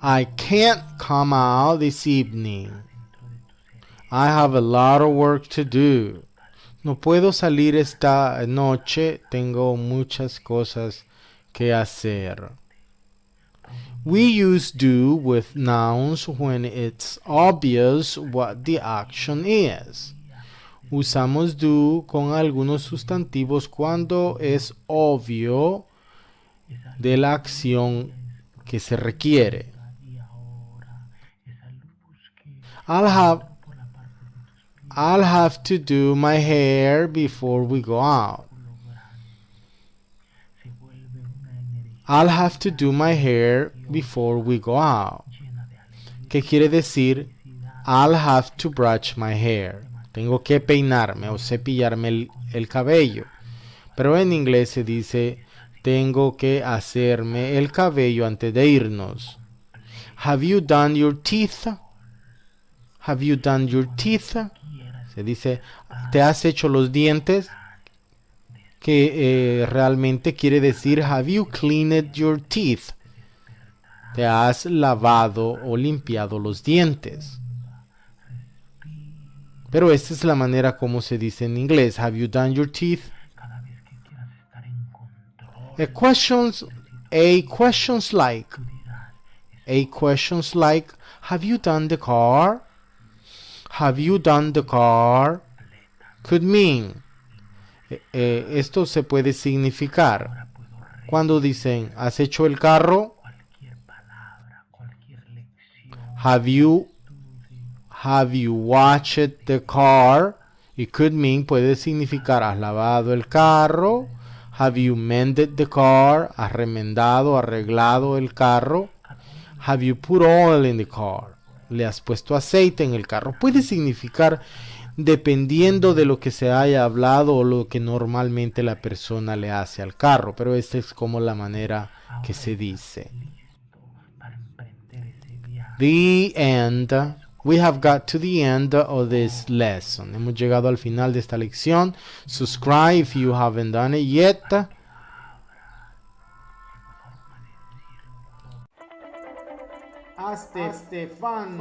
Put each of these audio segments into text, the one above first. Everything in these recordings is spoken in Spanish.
I can't come out this evening. I have a lot of work to do. No puedo salir esta noche, tengo muchas cosas que hacer. We use do with nouns when it's obvious what the action is. Usamos do con algunos sustantivos cuando es obvio de la acción que se requiere. I'll have to do my hair before we go out. I'll have to do my hair before we go out. ¿Qué quiere decir? I'll have to brush my hair. Tengo que peinarme o cepillarme el cabello. Pero en inglés se dice tengo que hacerme el cabello antes de irnos. Have you done your teeth? Have you done your teeth? Se dice, ¿te has hecho los dientes? Que realmente quiere decir, have you cleaned your teeth? ¿Te has lavado o limpiado los dientes? Pero esta es la manera como se dice en inglés. Have you done your teeth? Questions like, have you done the car? Have you done the car? Could mean. Esto se puede significar. Cuando dicen, ¿has hecho el carro? Have you washed the car? It could mean, puede significar, ¿has lavado el carro? Have you mended the car? ¿Has remendado, arreglado el carro? Have you put oil in the car? ¿Le has puesto aceite en el carro? Puede significar dependiendo de lo que se haya hablado o lo que normalmente la persona le hace al carro, pero esta es como la manera que se dice. The end. We have got to the end of this lesson. Hemos llegado al final de esta lección. Subscribe if you haven't done it yet. Hazte fan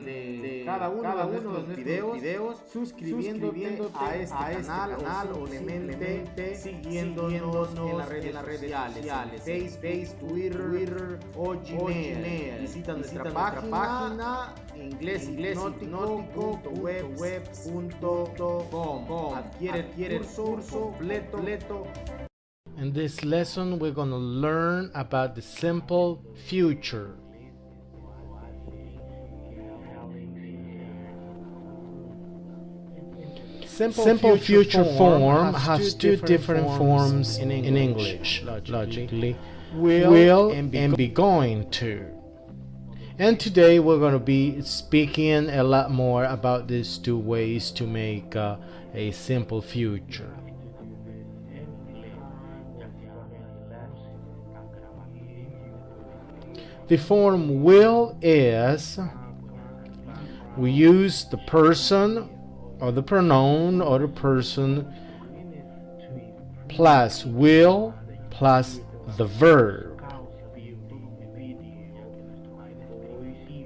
de cada uno de nuestros videos suscribiéndote a este canal o simplemente siguiéndonos en las redes sociales, Facebook, Twitter o Gmail. Visita nuestra página ingleshipnótico.web.com. Adquiere el curso completo. In this lesson we're going to learn about the simple future. Simple future form has two different forms in English, logically, will and be going to. And today we're going to be speaking a lot more about these two ways to make a simple future. The form will is, we use the person or the pronoun or the person plus will plus the verb.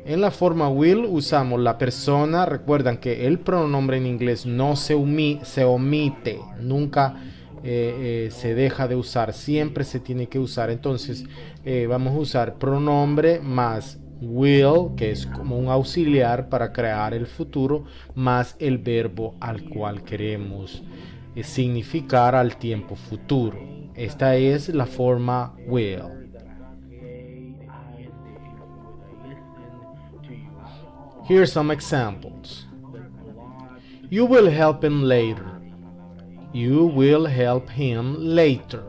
En la forma will usamos la persona. Recuerdan que el pronombre en inglés no se omite, nunca se deja de usar, siempre se tiene que usar. Entonces vamos a usar pronombre más will, que es como un auxiliar para crear el futuro, más el verbo al cual queremos significar al tiempo futuro. Esta es la forma will. Here are some examples. You will help him later. You will help him later.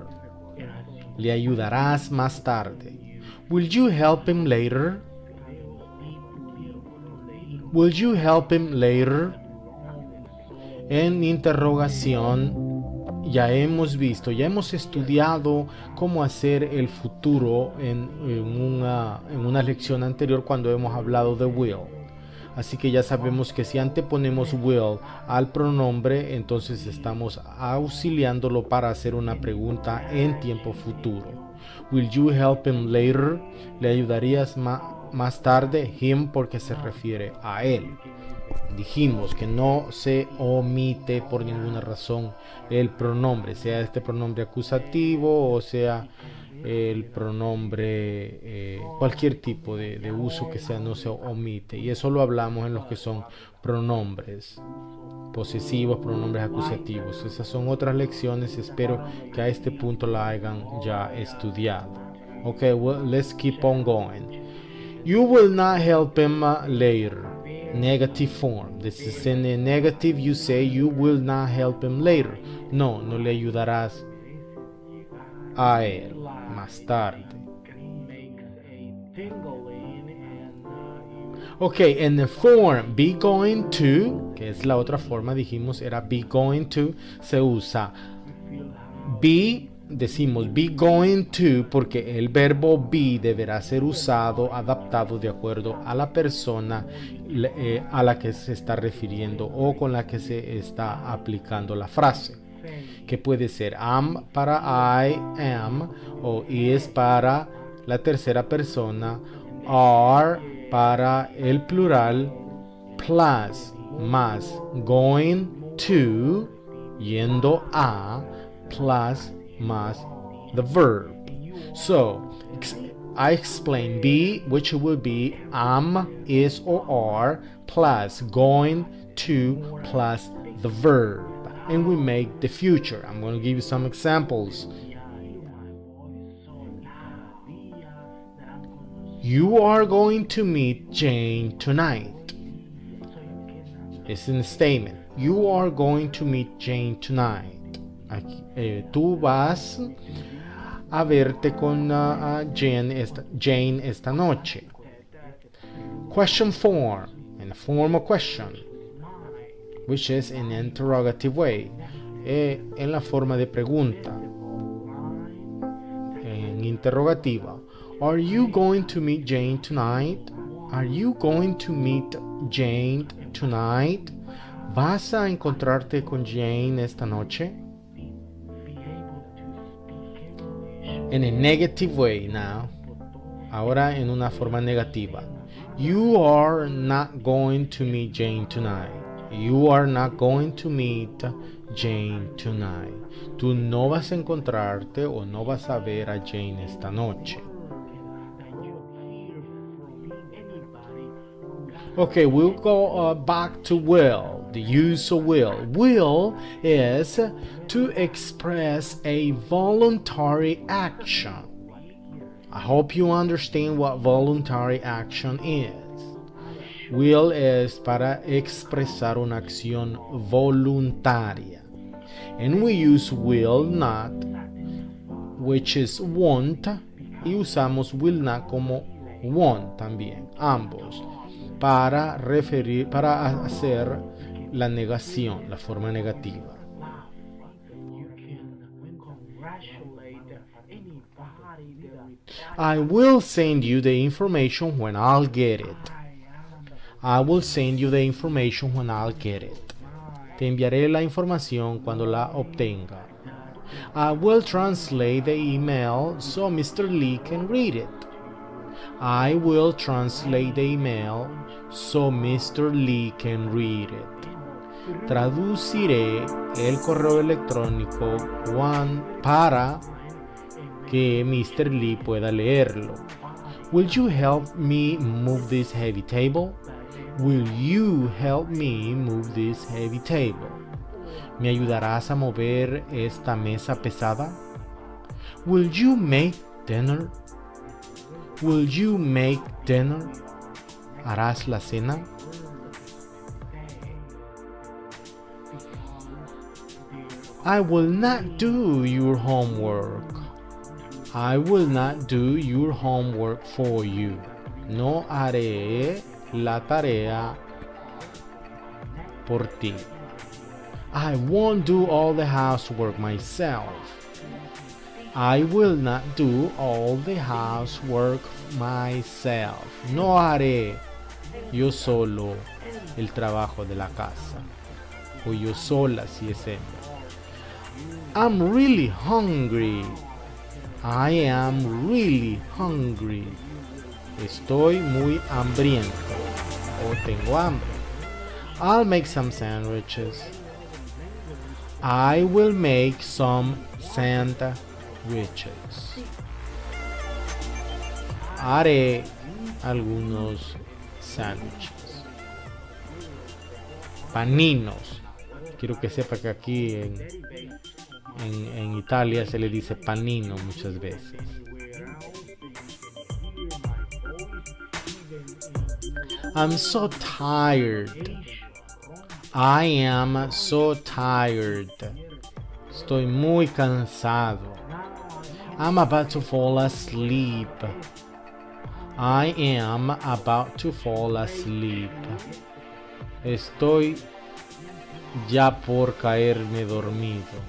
Le ayudarás más tarde. Will you help him later? Will you help him later? En interrogación, ya hemos estudiado cómo hacer el futuro en una lección anterior cuando hemos hablado de will. Así que ya sabemos que si anteponemos will al pronombre, entonces estamos auxiliándolo para hacer una pregunta en tiempo futuro. Will you help him later? ¿Le ayudarías más tarde him porque se refiere a él. Dijimos que no se omite por ninguna razón el pronombre, sea este pronombre acusativo o sea el pronombre, cualquier tipo de uso que sea, no se omite. Y eso lo hablamos en los que son pronombres posesivos, pronombres acusativos. Esas son otras lecciones, espero que a este punto la hayan ya estudiado. Okay, well, let's keep on going. You will not help him later. Negative form. This is in the negative. You say you will not help him later. No, no le ayudarás a él más tarde. Ok, en the form be going to, que es la otra forma, dijimos era be going to, se usa be, decimos be going to porque el verbo be deberá ser usado, adaptado de acuerdo a la persona a la que se está refiriendo o con la que se está aplicando la frase, que puede ser am para I am o is para la tercera persona, are para el plural, plus más going to, yendo a, plus más the verb. So I explain be, which will be am, is or are, plus going to, plus the verb. And we make the future. I'm going to give you some examples. You are going to meet Jane tonight. It's in the statement. You are going to meet Jane tonight. Aquí, tú vas a verte con Jane esta noche. Question form, in the form of question, which is in interrogative way, en la forma de pregunta, en interrogativa. Are you going to meet Jane tonight? Are you going to meet Jane tonight? ¿Vas a encontrarte con Jane esta noche? In a negative way now. Ahora en una forma negativa. You are not going to meet Jane tonight. You are not going to meet Jane tonight. Tú no vas a encontrarte o no vas a ver a Jane esta noche. Okay, we'll go back to will, the use of will. Will is to express a voluntary action. I hope you understand what voluntary action is. Will es para expresar una acción voluntaria. And we use will not, which is want, y usamos will not como want también, ambos, para hacer la negación, la forma negativa. I will send you the information when I'll get it. I will send you the information when I'll get it. Te enviaré la información cuando la obtenga. I will translate the email so Mr. Lee can read it. I will translate the email so Mr. Lee can read it. Traduciré el correo electrónico para que Mr. Lee pueda leerlo. Will you help me move this heavy table? Will you help me move this heavy table? ¿Me ayudarás a mover esta mesa pesada? Will you make dinner? Will you make dinner? ¿Harás la cena? I will not do your homework. I will not do your homework for you. No haré la tarea por ti. I won't do all the housework myself. I will not do all the housework myself. No haré yo solo el trabajo de la casa. O yo sola si es hembra. I'm really hungry. I am really hungry. Estoy muy hambriento o tengo hambre. I'll make some sandwiches. I will make some sandwiches. Haré algunos sándwiches. Paninos. Quiero que sepa que aquí en Italia se le dice panino muchas veces. I'm so tired. I am so tired. Estoy muy cansado. I'm about to fall asleep. I am about to fall asleep. Estoy ya por caerme dormido.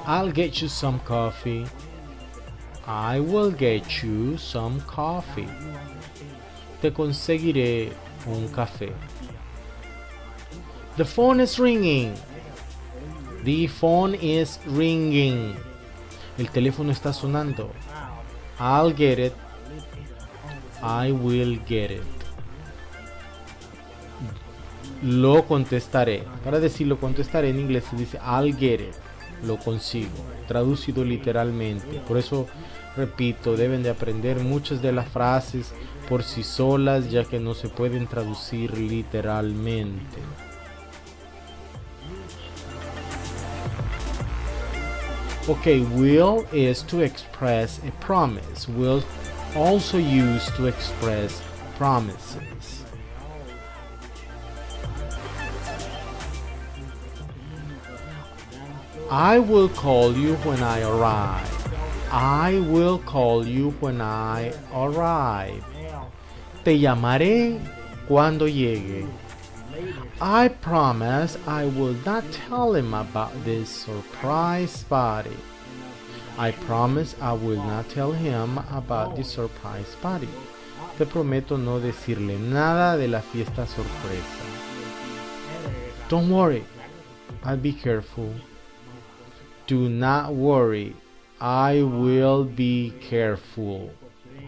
I'll get you some coffee. I will get you some coffee. Te conseguiré un café. The phone is ringing. The phone is ringing. El teléfono está sonando. I'll get it. I will get it. Lo contestaré. Para decir lo contestaré en inglés se dice I'll get it. Lo consigo. Traducido literalmente. Por eso, repito, deben de aprender muchas de las frases por sí solas, ya que no se pueden traducir literalmente. Okay, will is to express a promise. Will also used to express promises. I will call you when I arrive. I will call you when I arrive. Te llamaré cuando llegue. I promise I will not tell him about this surprise party. I promise I will not tell him about the surprise party. Te prometo no decirle nada de la fiesta sorpresa. Don't worry, I'll be careful. Do not worry, I will be careful.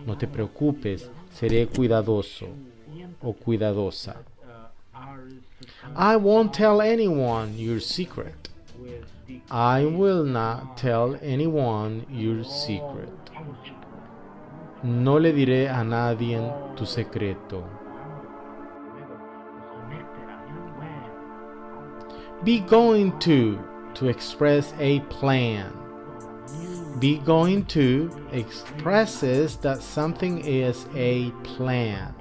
No te preocupes, seré cuidadoso o cuidadosa. I won't tell anyone your secret. I will not tell anyone your secret. No le diré a nadie tu secreto. Be going to express a plan. Be going to expresses that something is a plan.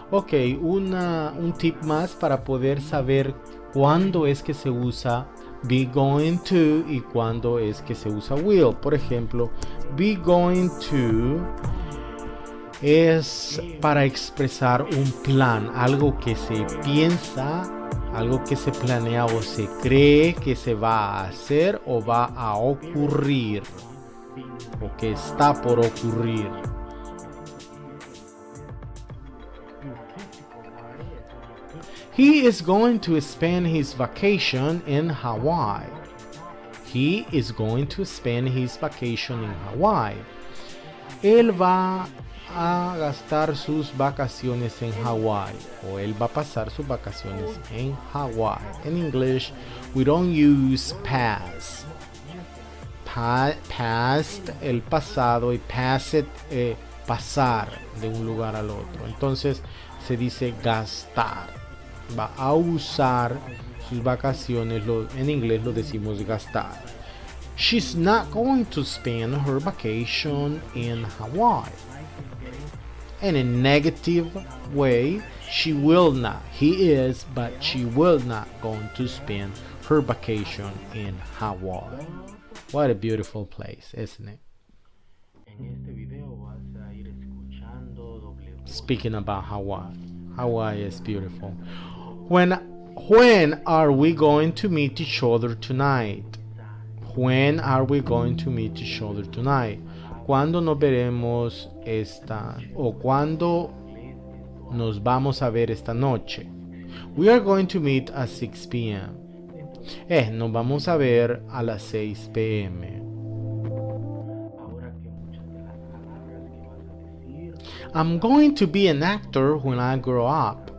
Ok, un tip más para poder saber cuándo es que se usa be going to y cuándo es que se usa will. Por ejemplo, be going to es para expresar un plan, algo que se piensa, algo que se planea o se cree que se va a hacer o va a ocurrir o que está por ocurrir. He is going to spend his vacation in Hawaii. He is going to spend his vacation in Hawaii. Él va a gastar sus vacaciones en Hawaii. O él va a pasar sus vacaciones en Hawaii. In English, we don't use past. Past, el pasado, y pass it, pasar de un lugar al otro. Entonces se dice gastar. Va a usar sus vacaciones, en inglés lo decimos gastar. She's not going to spend her vacation in Hawaii. In a negative way, she will not. He is, but she will not going to spend her vacation in Hawaii. What a beautiful place, isn't it? Speaking about Hawaii. Hawaii is beautiful. When are we going to meet each other tonight? When are we going to meet each other tonight? ¿Cuándo nos veremos cuándo nos vamos a ver esta noche? We are going to meet at 6 p.m. Nos vamos a ver a las 6 p.m. I'm going to be an actor when I grow up.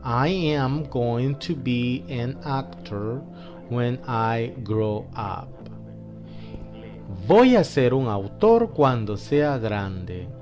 I am going to be an actor when I grow up. Voy a ser un autor cuando sea grande.